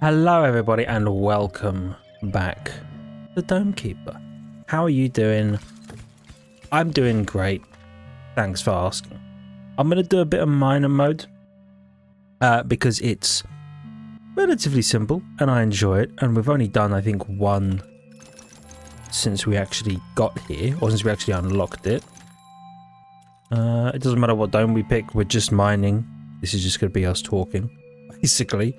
Hello everybody and welcome back to Domekeeper. How are you doing? I'm doing great. Thanks for asking. I'm going to do a bit of minor mode because it's relatively simple and I enjoy it, and we've only done I think one since we actually got here, or since we actually unlocked it. It doesn't matter what dome we pick, we're just mining. This is just going to be us talking, basically.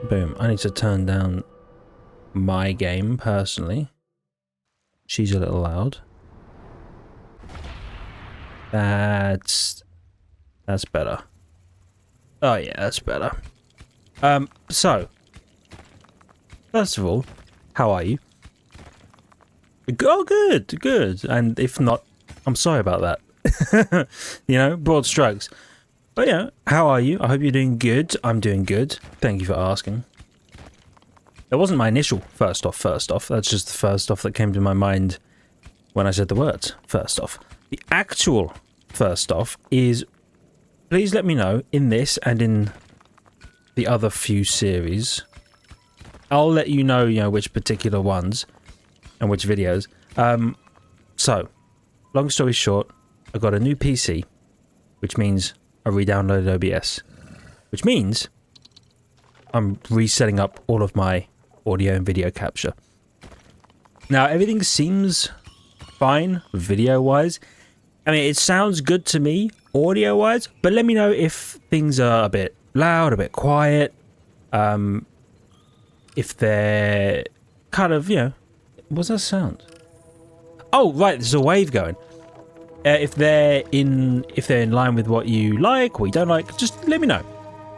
Boom. I need to turn down my game, personally. She's a little loud. That's better. Oh yeah, that's better. So, first of all, how are you? Oh, good. And if not, I'm sorry about that. You know, broad strokes. But yeah, how are you? I hope you're doing good. I'm doing good. Thank you for asking. That wasn't my initial first off. That's just the first off that came to my mind when I said the words first off. The actual first off is, please let me know in this and in the other few series. I'll let you know, which particular ones and which videos. So, long story short, I got a new PC, which means I re-downloaded OBS, which means I'm resetting up all of my audio and video capture. Now, everything seems fine video-wise. I mean, it sounds good to me audio-wise, but let me know if things are a bit loud, a bit quiet, if they're kind of, what's that sound? Oh, right, there's a wave going. If they're in line with what you like, what you don't like, just let me know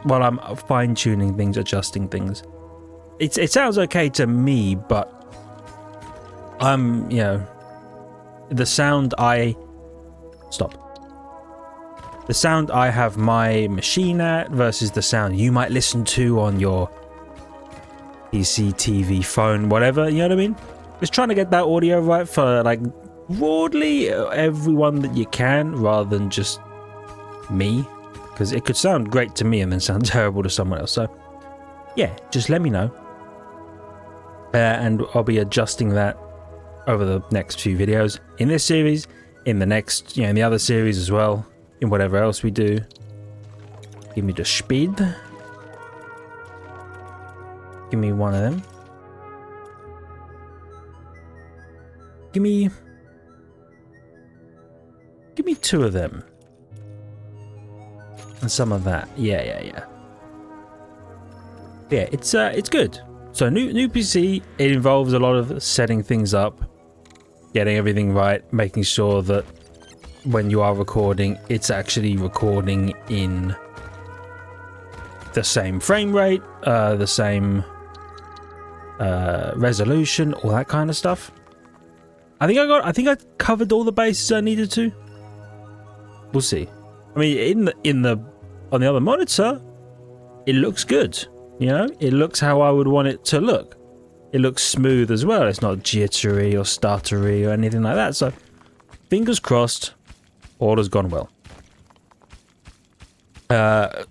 while I'm fine-tuning things, adjusting things. It sounds okay to me, but the sound I have my machine at versus the sound you might listen to on your PC, TV, phone, whatever, you know what I mean? Just trying to get that audio right for, like, broadly everyone that you can, rather than just me, because it could sound great to me and then sound terrible to someone else. So yeah, just let me know, and I'll be adjusting that over the next few videos in this series, in the next, in the other series as well, in whatever else we do. Give me the speed. Give me one of them. Give me two of them. And some of that. Yeah. Yeah, it's good. So new PC, it involves a lot of setting things up, getting everything right, making sure that when you are recording, it's actually recording in the same frame rate, the same resolution, all that kind of stuff. I think I covered all the bases I needed to. We'll see. I mean, on the other monitor, it looks good. It looks how I would want it to look. It looks smooth as well. It's not jittery or stuttery or anything like that. So, fingers crossed, all has gone well.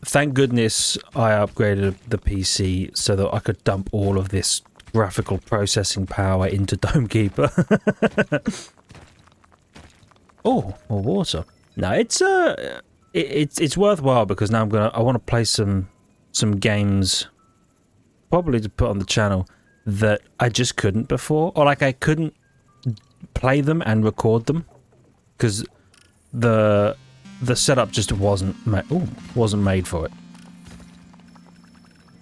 Thank goodness I upgraded the PC so that I could dump all of this graphical processing power into Domekeeper. Oh, more water. No, it's worthwhile because now I want to play some games, probably to put on the channel, that I just couldn't before, or like I couldn't play them and record them because the setup just wasn't made for it.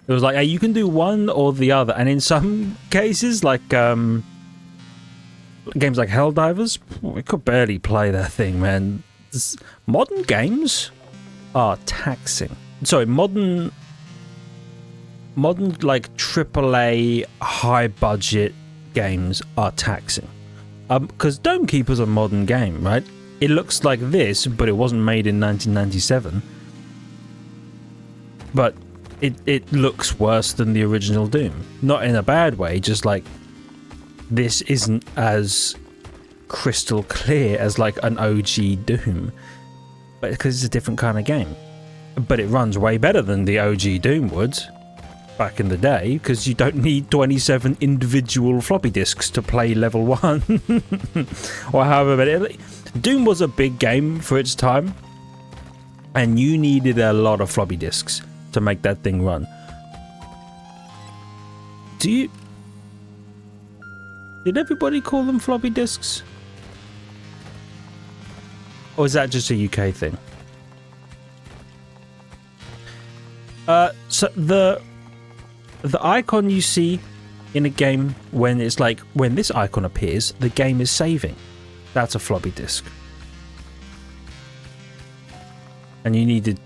It was like, hey, you can do one or the other, and in some cases, like games like Helldivers, we could barely play that thing, man. Modern games are taxing. Sorry, modern like AAA high budget games are taxing. Because Domekeeper's a modern game, right? It looks like this, but it wasn't made in 1997. But it looks worse than the original Doom. Not in a bad way, just like this isn't as crystal clear as like an OG Doom, but because it's a different kind of game. But it runs way better than the OG Doom would. back in the day, because you don't need 27 individual floppy disks to play level 1 or however many. Doom was a big game for its time, and you needed a lot of floppy disks to make that thing run. Did everybody call them floppy disks? Or is that just a UK thing? So the icon you see in a game when it's like, when this icon appears, the game is saving. That's a floppy disk. And you needed...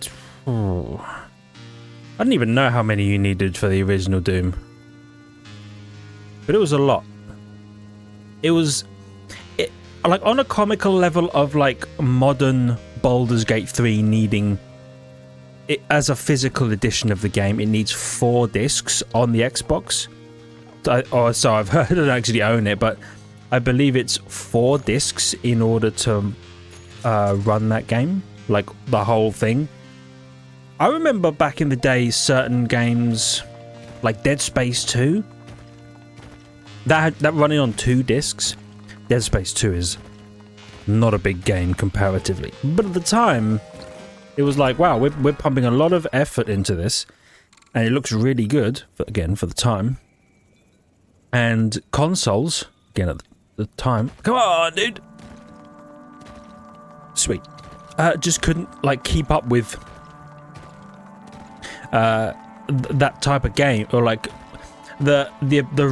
Oh, I don't even know how many you needed for the original Doom. But it was a lot. It was... like, on a comical level of, like, modern Baldur's Gate 3 needing... It, as a physical edition of the game, it needs 4 discs on the Xbox. So I've heard. I don't actually own it, but I believe it's 4 discs in order to run that game, like the whole thing. I remember back in the day, certain games, like Dead Space 2, that running on 2 discs. Dead Space 2 is not a big game comparatively, but at the time, it was like, wow, we're pumping a lot of effort into this, and it looks really good, for the time. And consoles, again, at the time... Come on, dude! Sweet. Just couldn't, like, keep up with that type of game. Or, like, the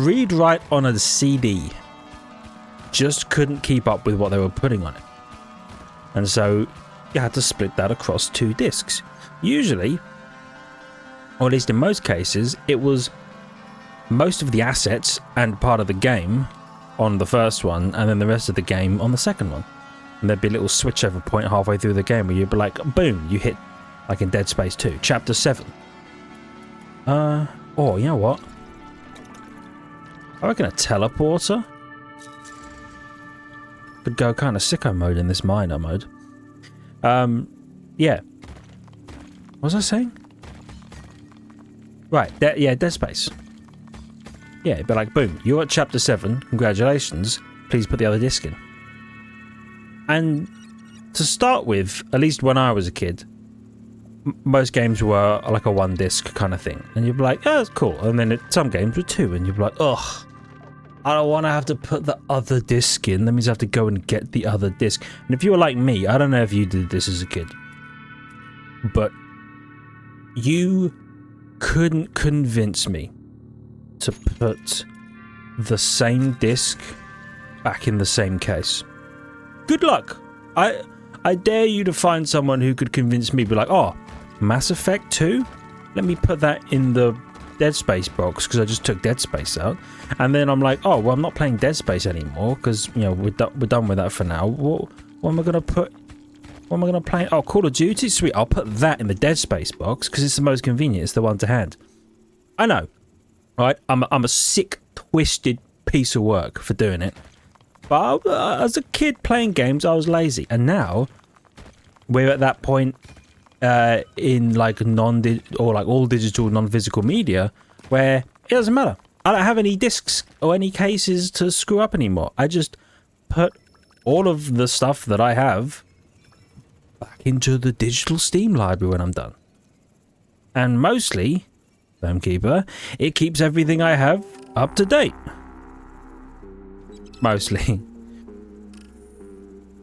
read-write on a CD just couldn't keep up with what they were putting on it. And so... you had to split that across 2 discs. Usually, or at least in most cases, it was most of the assets and part of the game on the first one, and then the rest of the game on the second one. And there'd be a little switchover point halfway through the game where you'd be like, boom, you hit, like in Dead Space 2, Chapter 7. Oh, you know what? I reckon a teleporter could go kind of sicko mode in this miner mode. Yeah. What was I saying? Right, Dead Space. Yeah, it'd be like, boom, you're at Chapter 7, congratulations, please put the other disc in. And to start with, at least when I was a kid, most games were like a 1 disc kind of thing. And you'd be like, oh, that's cool. And then some games were 2, and you'd be like, ugh, I don't want to have to put the other disc in. That means I have to go and get the other disc. And if you were like me, I don't know if you did this as a kid, but you couldn't convince me to put the same disc back in the same case. Good luck. I dare you to find someone who could convince me, be like, oh, Mass Effect 2? Let me put that in the Dead Space box because I just took Dead Space out, and then I'm like, oh well, I'm not playing Dead Space anymore because, you know, we're done with that for now. What am I gonna put? What am I gonna play? Oh, Call of Duty, sweet. I'll put that in the Dead Space box because it's the most convenient. It's the one to hand. I know, right? I'm a sick, twisted piece of work for doing it. But as a kid playing games, I was lazy, and now we're at that point. In like all digital non-physical media where it doesn't matter. I don't have any discs or any cases to screw up anymore. I just put all of the stuff that I have back into the digital Steam library when I'm done. And mostly, Timekeeper, it keeps everything I have up to date. Mostly.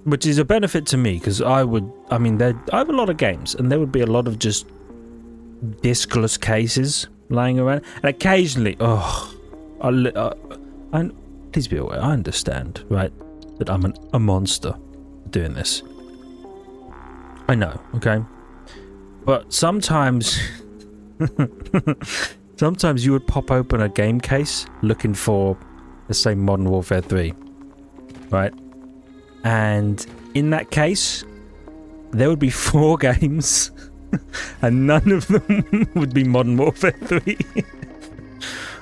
Which is a benefit to me, because I have a lot of games, and there would be a lot of just discless cases lying around. And occasionally, please be aware, I understand, right, that I'm a monster doing this. I know, okay? But sometimes, sometimes you would pop open a game case looking for, let's say, Modern Warfare 3, right? And in that case, there would be 4 games, and none of them would be Modern Warfare 3.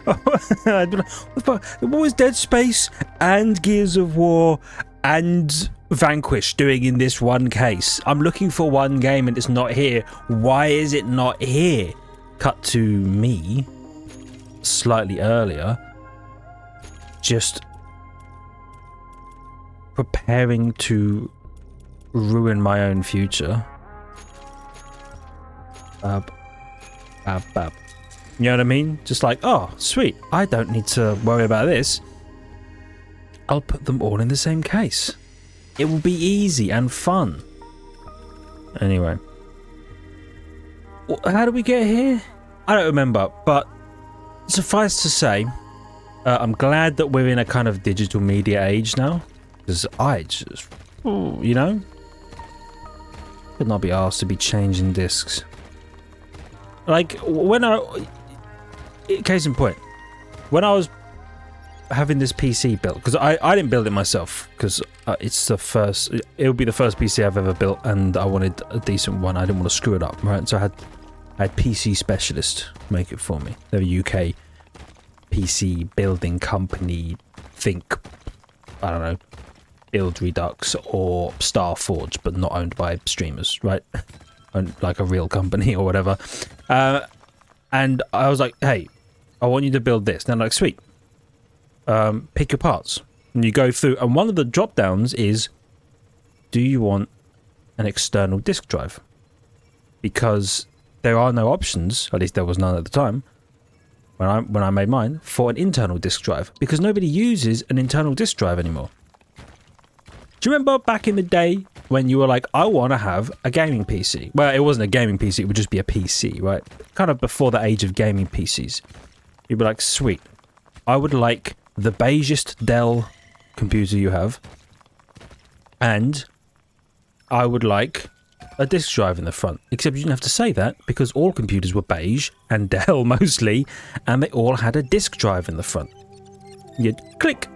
What was Dead Space and Gears of War and Vanquish doing in this one case? I'm looking for one game and it's not here. Why is it not here? Cut to me slightly earlier, just preparing to ruin my own future. You know what I mean? Just like, oh, sweet, I don't need to worry about this. I'll put them all in the same case. It will be easy and fun. Anyway. How did we get here? I don't remember, but suffice to say, I'm glad that we're in a kind of digital media age now. Because I just, you know, could not be asked to be changing discs. Like, when case in point, when I was having this PC built, because I didn't build it myself, because it would be the first PC I've ever built, and I wanted a decent one. I didn't want to screw it up, right? So I had PC Specialist make it for me. They're a UK PC building company. Think, I don't know, Build Redux or Starforge, but not owned by streamers, right? Like a real company or whatever. And I was like, hey, I want you to build this. And they're like, sweet. Pick your parts. And you go through, and one of the drop downs is, do you want an external disk drive? Because there are no options, at least there was none at the time, when I made mine, for an internal disk drive. Because nobody uses an internal disk drive anymore. Do you remember back in the day when you were like, I want to have a gaming PC? Well, it wasn't a gaming PC, it would just be a PC, right? Kind of before the age of gaming PCs. You'd be like, sweet, I would like the beigest Dell computer you have, and I would like a disk drive in the front. Except you didn't have to say that, because all computers were beige, and Dell mostly, and they all had a disk drive in the front. You'd click,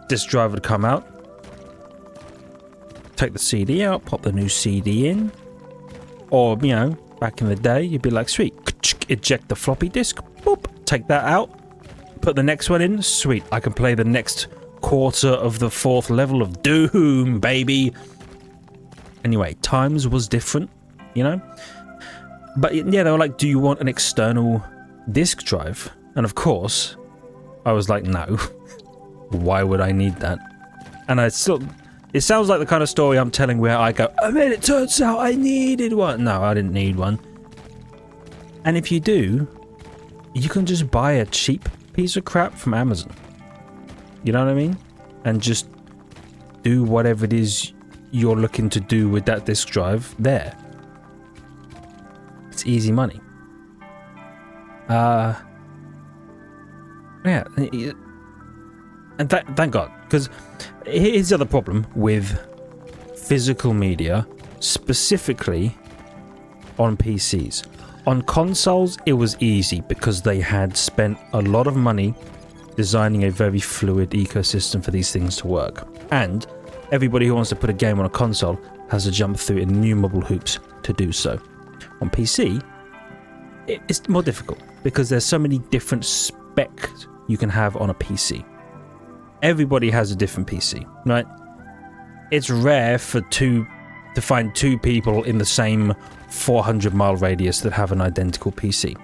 disk drive would come out, take the CD out, pop the new CD in, or, you know, back in the day, you'd be like, sweet, eject the floppy disk, boop, take that out, put the next one in, sweet, I can play the next quarter of the 4th level of Doom, baby. Anyway, times was different, you know? But yeah, they were like, do you want an external disk drive? And of course, I was like, no. Why would I need that? And I still... It sounds like the kind of story I'm telling where I go, and then it turns out I needed one. No, I didn't need one. And if you do, you can just buy a cheap piece of crap from Amazon. You know what I mean? And just do whatever it is you're looking to do with that disk drive there. It's easy money. Yeah. And thank God, because here's the other problem with physical media, specifically on PCs. On consoles, it was easy because they had spent a lot of money designing a very fluid ecosystem for these things to work. And everybody who wants to put a game on a console has to jump through innumerable hoops to do so. On PC, it's more difficult because there's so many different specs you can have on a PC. Everybody has a different PC, right? It's rare to find two people in the same 400-mile radius that have an identical PC.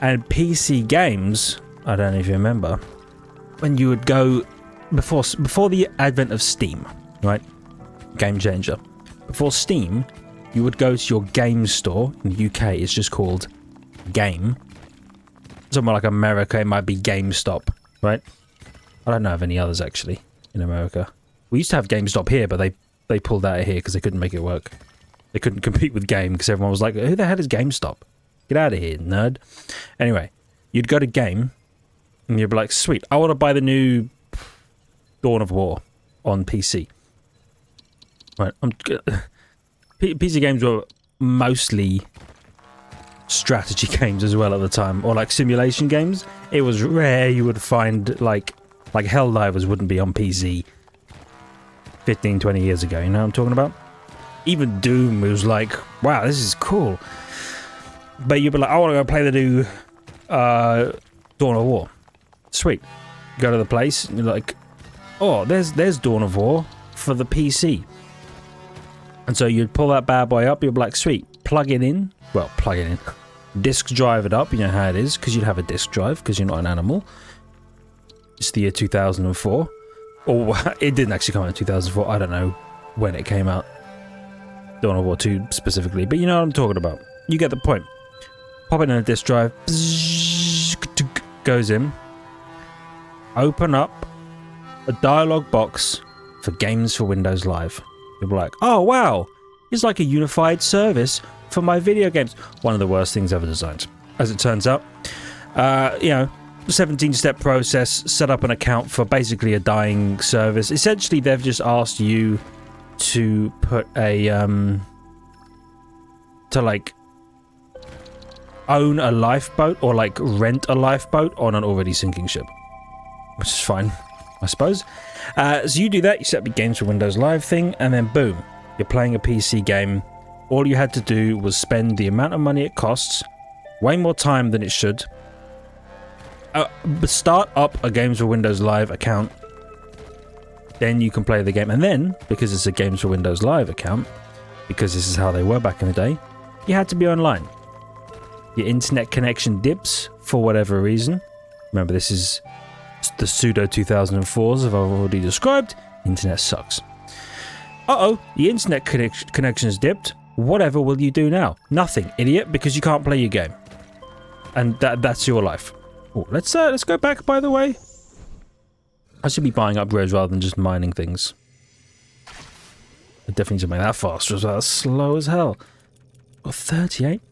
And PC games, I don't know if you remember, when you would go before the advent of Steam, right? Game changer. Before Steam, you would go to your game store. In the UK, it's just called Game. Somewhere like America, it might be GameStop, right? I don't know of any others, actually, in America. We used to have GameStop here, but they pulled out of here because they couldn't make it work. They couldn't compete with Game because everyone was like, who the hell is GameStop? Get out of here, nerd. Anyway, you'd go to Game, and you'd be like, sweet, I want to buy the new Dawn of War on PC. Right, PC games were mostly strategy games as well at the time, or like simulation games. It was rare you would find like Helldivers wouldn't be on PC 15, 20 years ago, you know what I'm talking about? Even Doom was like, wow, this is cool. But you'd be like, I want to go play the new Dawn of War. Sweet. Go to the place, and you're like, oh, there's Dawn of War for the PC. And so you'd pull that bad boy up, you'd be like, sweet, plug it in. Well, plug it in. disk drive it up. You know how it is, because you'd have a disk drive, because you're not an animal. It's the year 2004. Or it didn't actually come out in 2004. I don't know when it came out. Dawn of War 2 specifically. But you know what I'm talking about. You get the point. Pop it in a disk drive. Goes in. Open up a dialog box for Games for Windows Live. You'll be like, oh wow, it's like a unified service for my video games. One of the worst things ever designed, as it turns out. 17-step process, set up an account for basically a dying service. Essentially, they've just asked you to put a own a lifeboat or like rent a lifeboat on an already sinking ship, which is fine, I suppose. So you do that, you set up your Games for Windows Live thing, and then boom, you're playing a PC game. All you had to do was spend the amount of money it costs, way more time than it should. Start up a Games for Windows Live account, then you can play the game. And then, because it's a Games for Windows Live account, because this is how they were back in the day, you had to be online. Your internet connection dips for whatever reason. Remember, this is the pseudo 2004s as I've already described. Internet sucks. The internet connection's dipped. Whatever will you do now? Nothing, idiot, because you can't play your game. And that's your life. Oh, let's go back, by the way. I should be buying upgrades rather than just mining things. I definitely need to make that faster as well. That's slow as hell. Got 38.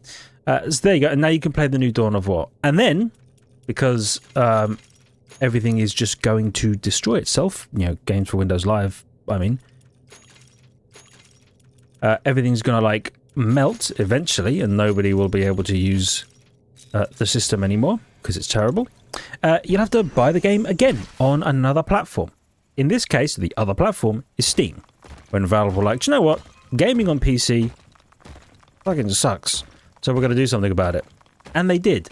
So there you go. And now you can play the new Dawn of War. And then, because everything is just going to destroy itself, you know, Games for Windows Live, I mean, everything's going to, like, melt eventually, and nobody will be able to use the system anymore, because it's terrible. You'll have to buy the game again on another platform. In this case, the other platform is Steam. When Valve were like, do you know what? Gaming on PC fucking sucks. So we're going to do something about it. And they did.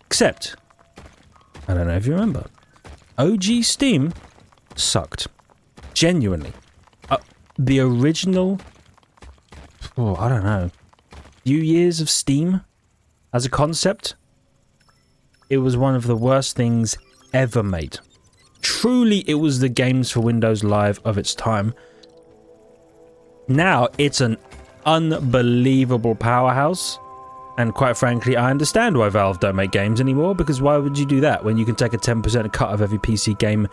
Except, I don't know if you remember, OG Steam sucked. Genuinely. The original, I don't know, few years of Steam as a concept, it was one of the worst things ever made. Truly, it was the Games for Windows Live of its time. Now, it's an unbelievable powerhouse. And quite frankly, I understand why Valve don't make games anymore, because why would you do that when you can take a 10% cut of every PC game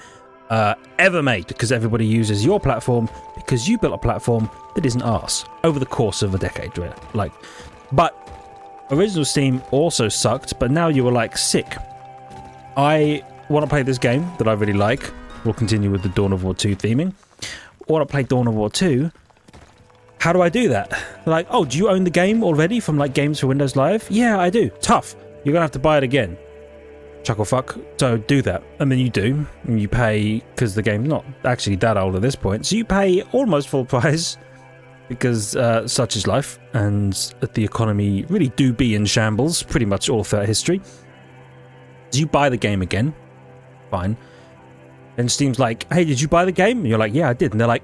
ever made? Because everybody uses your platform, because you built a platform that isn't ours over the course of a decade, right? Like, but original Steam also sucked, but now you were like, sick. I want to play this game that I really like. We'll continue with the Dawn of War 2 theming. I want to play Dawn of War 2. How do I do that? They're like, oh, do you own the game already from like Games for Windows Live? Yeah, I do. Tough. You're going to have to buy it again. Chuckle fuck. So do that. And then you do. And you pay, because the game's not actually that old at this point. So you pay almost full price, because such is life. And the economy really do be in shambles pretty much all throughout history. So you buy the game again. Fine. And Steam's like, hey, did you buy the game? And you're like, yeah, I did. And they're like,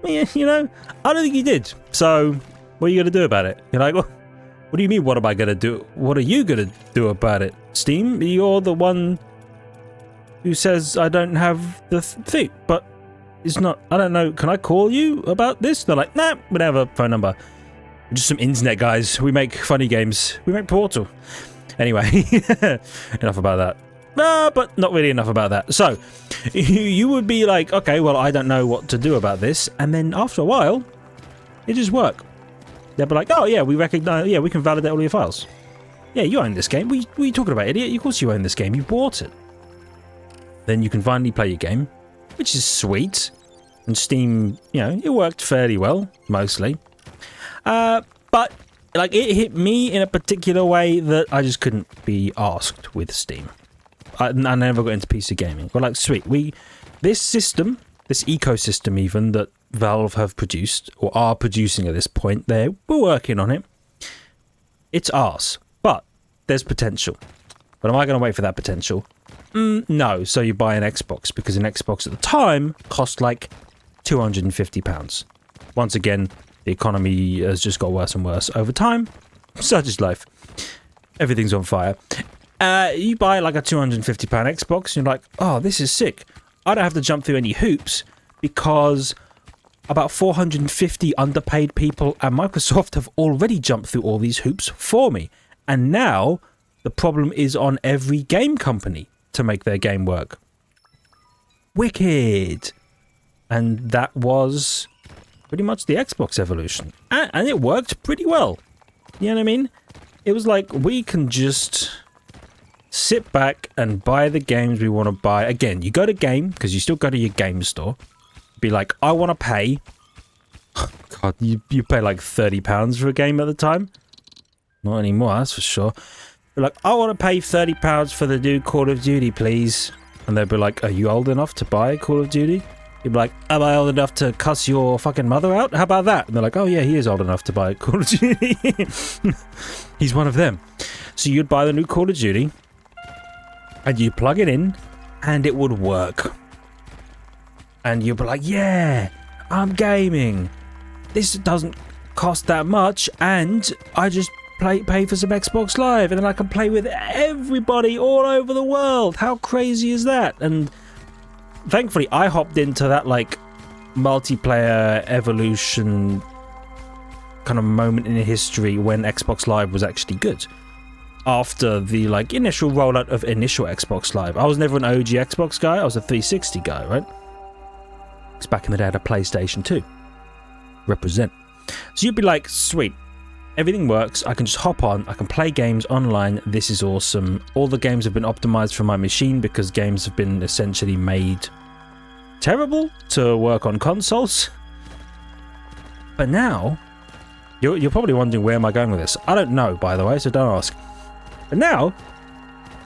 yeah, you know, I don't think you did. So, what are you going to do about it? You're like, well, what do you mean, what am I going to do? What are you going to do about it? Steam, you're the one who says I don't have the thing, but it's not, I don't know, can I call you about this? They're like, nah, whatever, phone number. We're just some internet guys. We make funny games. We make Portal. Anyway, enough about that. But not really enough about that. So, you would be like, okay, well, I don't know what to do about this. And then after a while, it just work. They'll be like, oh, yeah, we recognize, yeah, we can validate all your files. Yeah, you own this game. What are you talking about, idiot? Of course you own this game. You bought it. Then you can finally play your game, which is sweet. And Steam, you know, it worked fairly well, mostly. But, like, it hit me in a particular way that I just couldn't be asked with Steam. I never got into PC gaming. We're like, sweet, this system, this ecosystem even, that Valve have produced, or are producing at this point, we're working on it. It's ours, but there's potential. But am I going to wait for that potential? No, so you buy an Xbox, because an Xbox at the time cost like £250. Once again, the economy has just got worse and worse over time. Such is life. Everything's on fire. You buy like a £250 Xbox, and you're like, oh, this is sick. I don't have to jump through any hoops because about 450 underpaid people at Microsoft have already jumped through all these hoops for me. And now the problem is on every game company to make their game work. Wicked. And that was pretty much the Xbox evolution. And it worked pretty well. You know what I mean? It was like, we can just sit back and buy the games we want to buy. Again, you go to game, because you still go to your game store. Be like, I want to pay... God, you pay like £30 for a game at the time. Not anymore, that's for sure. Be like, I want to pay £30 for the new Call of Duty, please. And they'll be like, are you old enough to buy Call of Duty? You'd be like, am I old enough to cuss your fucking mother out? How about that? And they're like, oh yeah, he is old enough to buy Call of Duty. He's one of them. So you'd buy the new Call of Duty, and you plug it in, and it would work. And you'd be like, yeah, I'm gaming. This doesn't cost that much, and I just pay for some Xbox Live, and then I can play with everybody all over the world. How crazy is that? And thankfully, I hopped into that like multiplayer evolution kind of moment in history when Xbox Live was actually good. After the like initial rollout of initial Xbox Live, I was never an OG Xbox guy. I was a 360 guy, right? Because back in the day, I had a PlayStation 2. Represent. So you'd be like, sweet, everything works. I can just hop on. I can play games online. This is awesome. All the games have been optimized for my machine because games have been essentially made terrible to work on consoles. But now, you're probably wondering where am I going with this. I don't know, by the way, so don't ask. But now,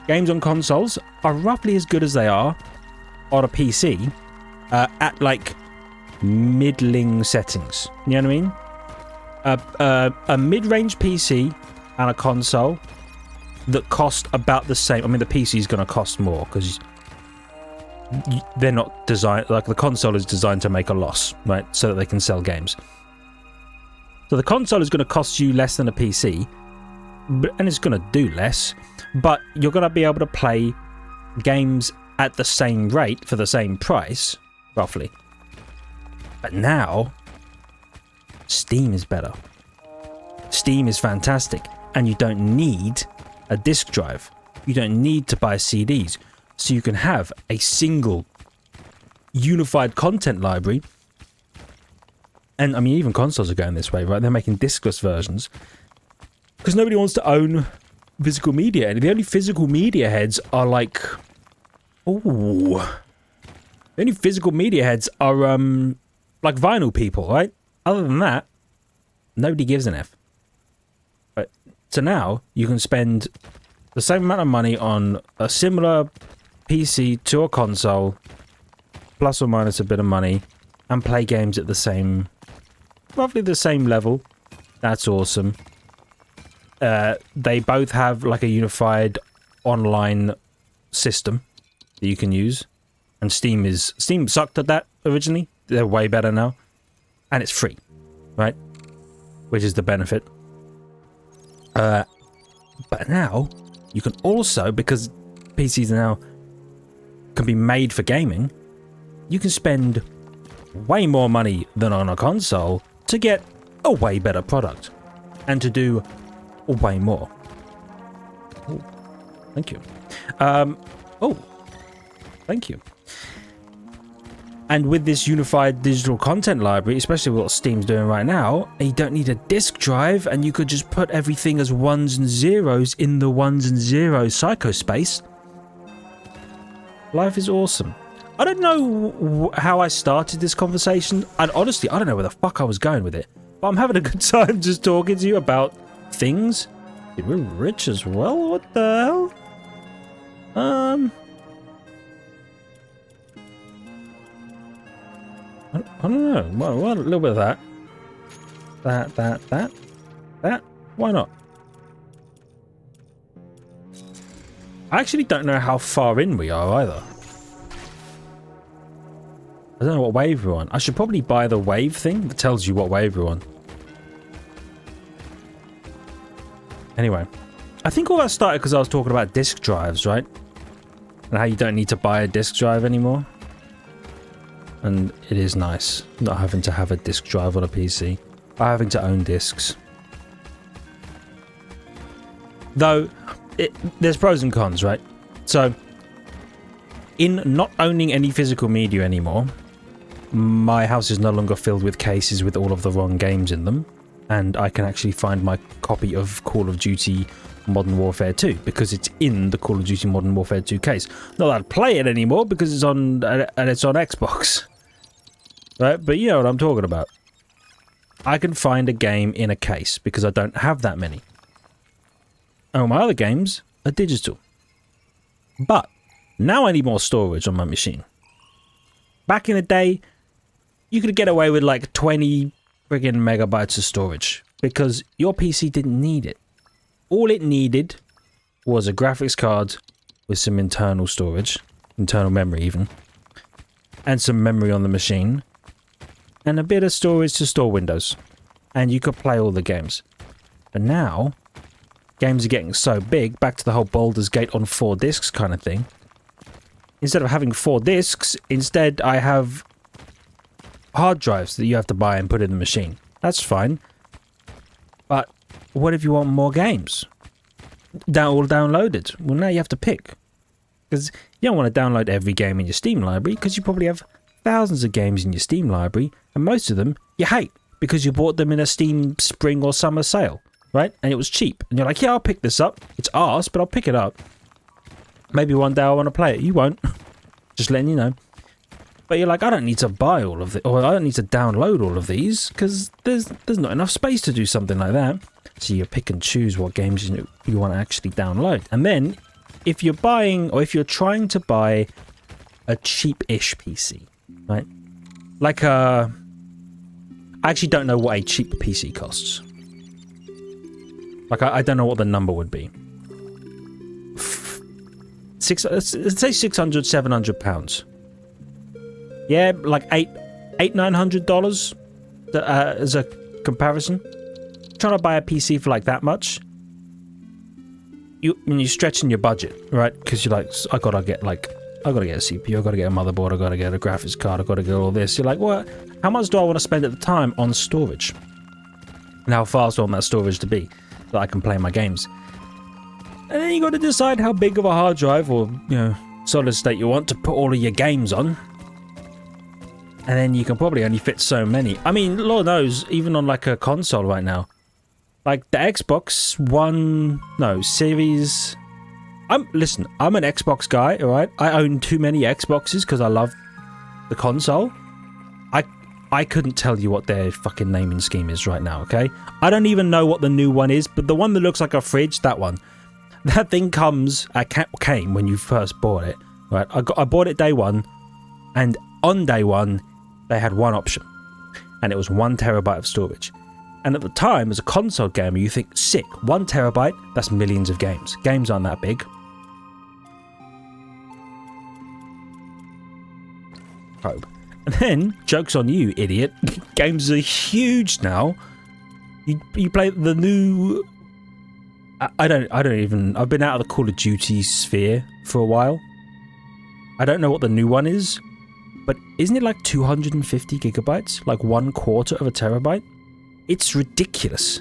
games on consoles are roughly as good as they are on a PC at like middling settings. You know what I mean? A mid-range PC and a console that cost about the same. I mean, the PC is going to cost more because they're not designed, like the console is designed to make a loss, right? So that they can sell games. So the console is going to cost you less than a PC, and it's going to do less, but you're going to be able to play games at the same rate for the same price, roughly. But now, Steam is better. Steam is fantastic, and you don't need a disk drive. You don't need to buy CDs. So you can have a single unified content library. And I mean, even consoles are going this way, right? They're making diskless versions because nobody wants to own physical media. And the only physical media heads are like, the only physical media heads are like vinyl people, right? Other than that, nobody gives an F. Right? So now you can spend the same amount of money on a similar PC to a console, plus or minus a bit of money, and play games at the same, roughly the same level. That's awesome. They both have like a unified online system that you can use, and Steam sucked at that originally. They're way better now, and it's free, right? Which is the benefit. But now you can also, because PCs now can be made for gaming, you can spend way more money than on a console to get a way better product and to do way more. Oh, thank you. Thank you. And with this unified digital content library, especially what Steam's doing right now, you don't need a disk drive, and you could just put everything as ones and zeros in the ones and zeros psychospace. Life is awesome. I don't know how I started this conversation, and honestly, I don't know where the fuck I was going with it, but I'm having a good time just talking to you about things. Dude, we're rich as well? What the hell? I don't know. What, a little bit of that. That. Why not? I actually don't know how far in we are either. I don't know what wave we're on. I should probably buy the wave thing that tells you what wave we're on. Anyway, I think all that started because I was talking about disk drives, right? And how you don't need to buy a disk drive anymore. And it is nice not having to have a disk drive on a PC. Or having to own disks. Though, there's pros and cons, right? So, in not owning any physical media anymore, my house is no longer filled with cases with all of the wrong games in them. And I can actually find my copy of Call of Duty Modern Warfare 2 because it's in the Call of Duty Modern Warfare 2 case. Not that I'd play it anymore because it's on Xbox. Right? But you know what I'm talking about. I can find a game in a case because I don't have that many. Oh, my other games are digital. But now I need more storage on my machine. Back in the day, you could get away with like 20 friggin' megabytes of storage because your PC didn't need it. All it needed was a graphics card with some internal storage, internal memory even, and some memory on the machine, and a bit of storage to store Windows, and you could play all the games. But now, games are getting so big, back to the whole Baldur's Gate on 4 discs kind of thing. Instead of having 4 discs, instead I have hard drives that you have to buy and put in the machine. That's fine. But what if you want more games? All downloaded. Well, now you have to pick. Because you don't want to download every game in your Steam library, because you probably have thousands of games in your Steam library, and most of them you hate, because you bought them in a Steam spring or summer sale, right? And it was cheap. And you're like, yeah, I'll pick this up. It's arse, but I'll pick it up. Maybe one day I want to play it. You won't. Just letting you know. But you're like, I don't need to buy all of it, or I don't need to download all of these, because there's not enough space to do something like that. So you pick and choose what games you want to actually download. And then, if you're buying, or if you're trying to buy a cheap-ish PC, right? Like I actually don't know what a cheap PC costs. Like, I don't know what the number would be. Let's say £600-700. Yeah, like $900 as a comparison. Trying to buy a PC for like that much, when you're stretching your budget, right? Because you're like, I gotta get a CPU, I gotta get a motherboard, I gotta get a graphics card, I gotta get all this. You're like, well, how much do I want to spend at the time on storage? And how fast do I want that storage to be that I can play my games? And then you got to decide how big of a hard drive or, solid state you want to put all of your games on. And then you can probably only fit so many. I mean, Lord knows, even on like a console right now, like the Xbox One, Series. Listen, I'm an Xbox guy, alright? I own too many Xboxes because I love the console. I couldn't tell you what their fucking naming scheme is right now, okay? I don't even know what the new one is, but the one that looks like a fridge, that one. That thing came when you first bought it, right? I bought it day one, and on day one, they had one option, and it was 1 terabyte of storage. And at the time, as a console gamer, you think, sick, 1 terabyte, that's millions of games. Games aren't that big. Probe. And then, joke's on you, idiot. Games are huge now. You play the new... I don't even... I've been out of the Call of Duty sphere for a while. I don't know what the new one is, but isn't it like 250 gigabytes? Like 1/4 of a terabyte? It's ridiculous.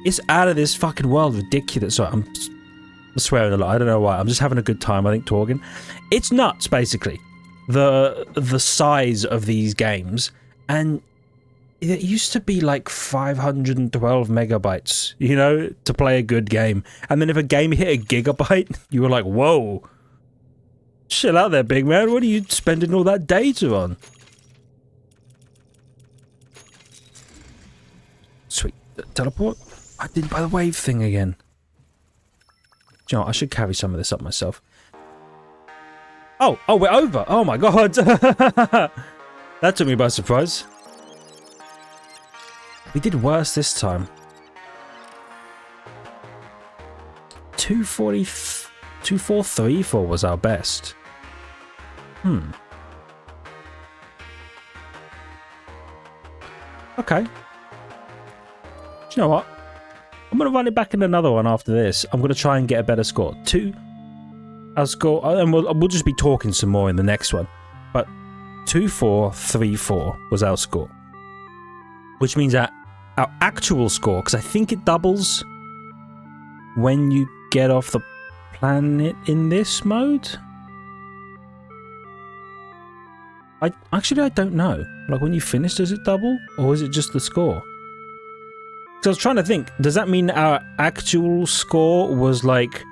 It's out of this fucking world ridiculous. Sorry, I'm swearing a lot. I don't know why. I'm just having a good time, I think, talking. It's nuts, basically. The size of these games. And it used to be like 512 megabytes, to play a good game. And then if a game hit a gigabyte, you were like, whoa. Chill out there, big man. What are you spending all that data on? Sweet. Teleport? I didn't buy the wave thing again. Do you know what? I should carry some of this up myself. Oh, we're over. Oh my god. That took me by surprise. We did worse this time. 243 was our best. Okay. Do you know what? I'm going to run it back in another one after this. I'm going to try and get a better score. Our score, and we'll just be talking some more in the next one. But 2434 was our score. Which means that our actual score, because I think it doubles when you get off the planet in this mode. I don't know. Like, when you finish, does it double? Or is it just the score? So I was trying to think, does that mean our actual score was like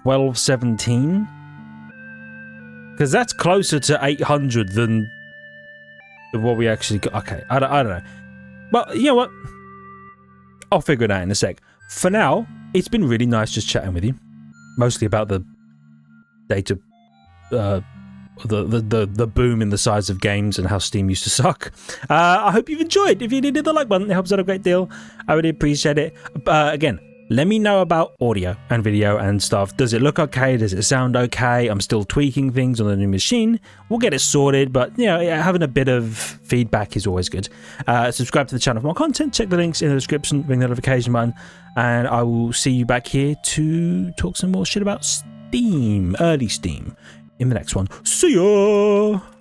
1217? Because that's closer to 800 than what we actually got. Okay, I don't know. But you know what? I'll figure it out in a sec. For now, it's been really nice just chatting with you. Mostly about the data, the boom in the size of games and how Steam used to suck. I hope you've enjoyed. If you did, hit the like button. It helps out a great deal. I really appreciate it. Again, let me know about audio and video and stuff. Does it look okay? Does it sound okay? I'm still tweaking things on the new machine. We'll get it sorted, but you know, having a bit of feedback is always good. Subscribe to the channel for more content. Check the links in the description. Ring the notification button, and I will see you back here to talk some more shit about Steam, early Steam, in the next one. See ya!